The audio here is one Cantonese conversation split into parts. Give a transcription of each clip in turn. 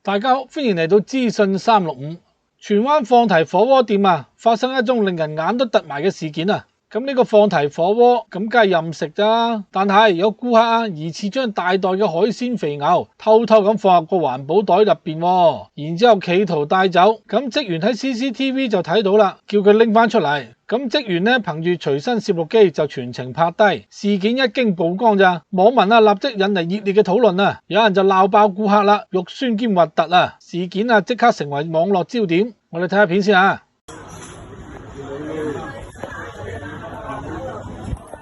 大家好，歡迎嚟到資訊365。荃灣放題火鍋店啊，發生一宗令人眼都突埋嘅事件啊！咁呢個放題火鍋咁梗係任食咋，但係有顧客啊疑似將大袋嘅海鮮肥牛偷偷咁放入個環保袋入邊，然之後企圖帶走。咁職員喺 CCTV 就睇到啦，叫佢拎翻出嚟。咁職員呢憑住隨身攝錄機就全程拍低事件，一經曝光咋，網民啊立即引嚟熱烈嘅討論啊！有人就鬧爆顧客啦，肉酸兼核突啊！事件啊即刻成為網絡焦點。我哋睇下片先啊！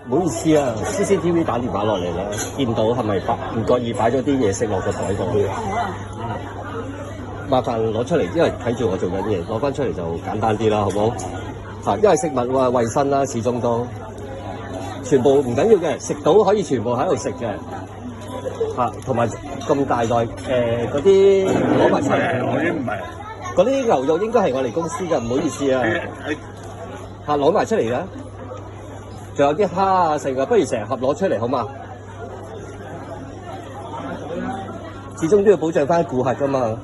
唔好意思啊 ，CCTV 打電話落嚟啦，見到係咪唔覺意擺咗啲嘢食落個袋度？麻煩攞出嚟，因為睇住我做緊嘢，攞翻出嚟就簡單啲啦，好唔好？嚇，因為食物衞生啦，始終都全部唔緊要嘅，食到可以全部喺度食嘅。嚇，同埋咁大袋嗰啲攞埋出嚟，我啲唔係。嗰啲牛肉應該係我哋公司嘅，唔好意思啊。嚇，攞埋出嚟啦！仲有啲蝦啊，成個不如成盒攞出嚟好嘛？始終都要保障翻顧客噶嘛。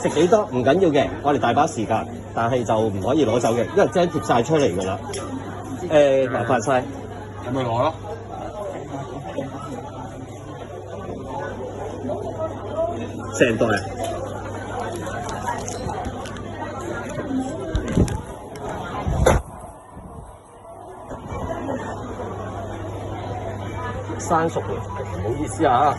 食幾多唔緊要嘅，我哋大把時間，但係就唔可以攞走嘅，因為將貼晒出嚟噶啦。麻煩晒，咁咪攞咯。成袋。生熟嘅，唔好意思啊。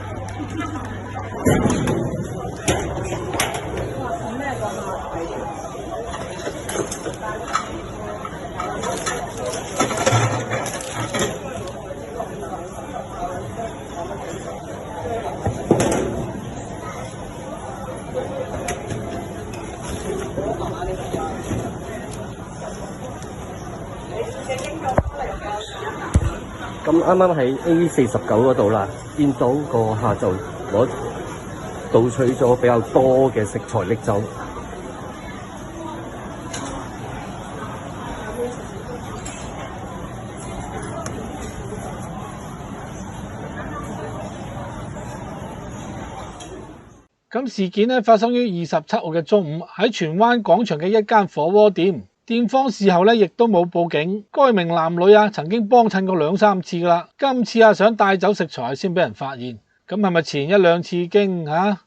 咁啱啱喺 A49嗰度啦，見到個客就攞盜取咗比較多嘅食材拎走。咁事件呢發生於27號嘅中午，喺荃灣廣場嘅一間火鍋店。店方事後咧亦都冇報警，該名男女啊曾經幫襯過2、3次噶啦，今次啊想帶走食材先俾人發現，咁係咪前1、2次已經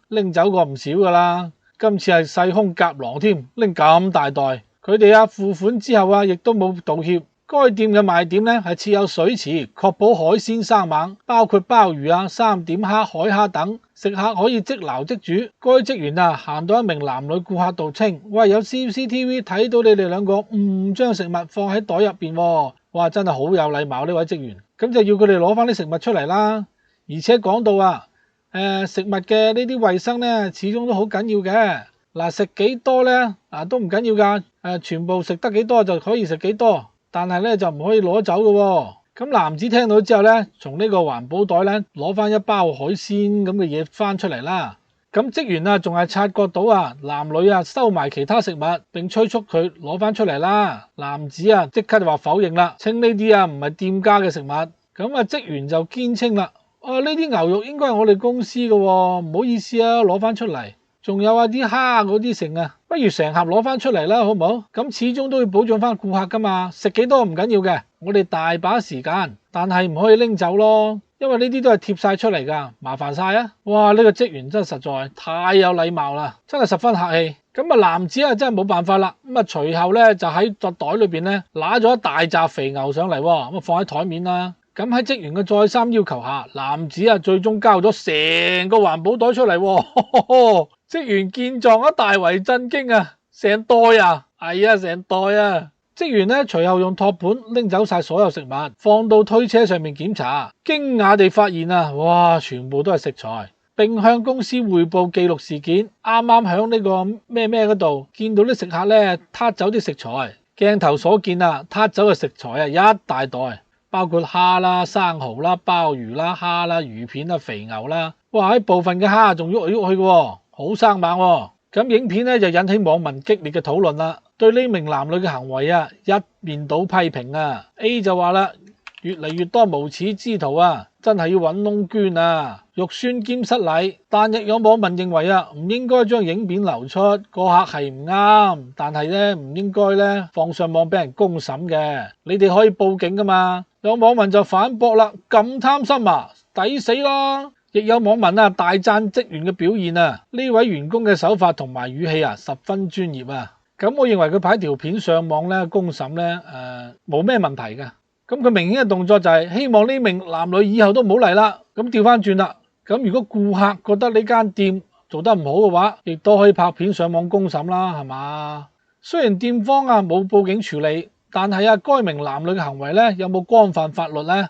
拎走過唔少噶啦？今次係細空夾狼添，拎咁大袋，佢哋啊付款之後啊亦都冇道歉。該店嘅賣點咧係設有水池，確保海鮮生猛，包括鮑魚啊、3點蝦、海蝦等，食客可以即撈即煮。該職員啊行到一名男女顧客度稱：喂，有 CCTV 睇到你哋兩個唔將食物放喺袋入邊喎。哇，真係好有禮貌呢位職員。咁就要佢哋攞翻啲食物出嚟啦。而且講到啊，食物嘅呢啲衛生咧，始終都好緊要嘅。嗱，食幾多咧都唔緊要㗎，全部食得幾多就可以食幾多。但係咧就唔可以攞走嘅喎。咁男子聽到之後咧，從呢個環保袋咧攞翻一包海鮮咁嘅嘢翻出嚟啦。咁職員啊仲係察覺到啊男女啊收埋其他食物，並催促佢攞翻出嚟啦。男子啊即刻就話否認啦，稱呢啲啊唔係店家嘅食物。咁啊職員就堅稱啦，呢啲牛肉應該係我哋公司嘅喎，唔好意思啊，攞翻出嚟。仲有啊啲蝦嗰啲剩啊，不如成盒攞翻出嚟啦，好唔好？咁始終都要保障翻顧客噶嘛，食幾多唔緊要嘅，我哋大把時間，但係唔可以拎走咯，因為呢啲都係貼晒出嚟噶，麻煩晒啊！哇，呢個職員真係實在太有禮貌啦，真係十分客氣。咁啊男子啊真係冇辦法啦，咁啊隨後咧就喺個袋裏邊咧揦咗一大紮肥牛上嚟，咁啊放喺台面啦。咁喺職員嘅再三要求下，男子啊最終交咗成個環保袋出嚟。職員見狀啊大為震驚啊，成袋啊，係啊成袋啊！職員咧隨後用托盤拎走晒所有食物，放到推車上面檢查，驚訝地發現啊，哇，全部都係食材，並向公司匯報記錄事件。啱啱響呢個咩嗰度見到啲食客咧撻走啲食材，鏡頭所見啊，撻走嘅食材啊一大袋，包括蝦啦、生蠔啦、鮑魚啦、蝦啦、魚片啦、肥牛啦，哇！喺部分嘅蝦仲喐嚟喐去嘅，好生猛喎。咁影片咧就引起網民激烈嘅討論啦，對呢名男女嘅行為啊一面倒批評啊。A 就話啦，越嚟越多無恥之徒啊，真係要揾窿捐啊，肉酸兼失禮。但亦有網民認為啊，唔應該將影片流出，個客係唔啱，但係咧唔應該咧放上網俾人公審嘅，你哋可以報警噶嘛。有網民就反駁啦，咁貪心啊，抵死啦！亦有網民啊大讚職員嘅表現啊，呢位員工嘅手法同埋語氣啊十分專業啊。咁我認為佢拍條片上網咧公審咧冇咩問題嘅。咁佢明顯嘅動作就係希望呢名男女以後都唔好嚟啦。咁調翻轉啦，咁如果顧客覺得呢間店做得唔好嘅話，亦都可以拍片上網公審啦，係嘛？雖然店方啊冇報警處理，但係啊該名男女嘅行為咧有冇干犯法律呢？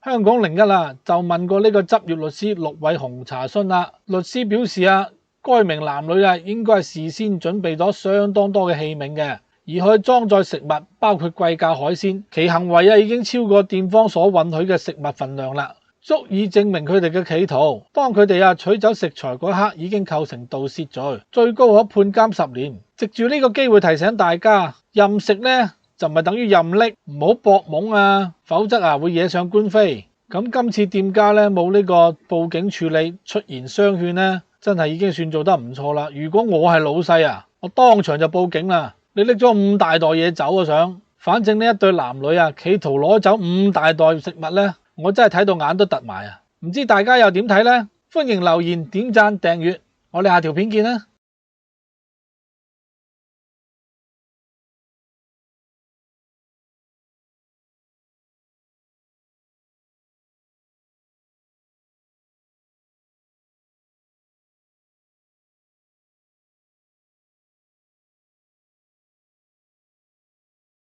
香港01啊就問過呢個執業律師陸偉雄查詢啦，律師表示啊，該名男女啊應該係事先準備咗相當多嘅器皿嘅，而可以裝載食物，包括貴價海鮮，其行為啊已經超過店方所允許嘅食物份量啦，足以證明佢哋嘅企圖。當佢哋啊取走食材嗰刻已經構成盜竊罪，最高可判監10年。藉住呢個機會提醒大家，任食呢就唔係等於任拎，唔好搏懵啊，否則啊會惹上官非。咁今次店家咧冇呢個報警處理，出言相勸咧，真係已經算做得唔錯啦。如果我係老細啊，我當場就報警啦。你拎咗5大袋嘢走啊想，反正呢一對男女啊企圖攞走5大袋食物咧，我真係睇到眼都突埋啊！唔知大家又點睇呢？歡迎留言、點讚、訂閱，我哋下條片見啦。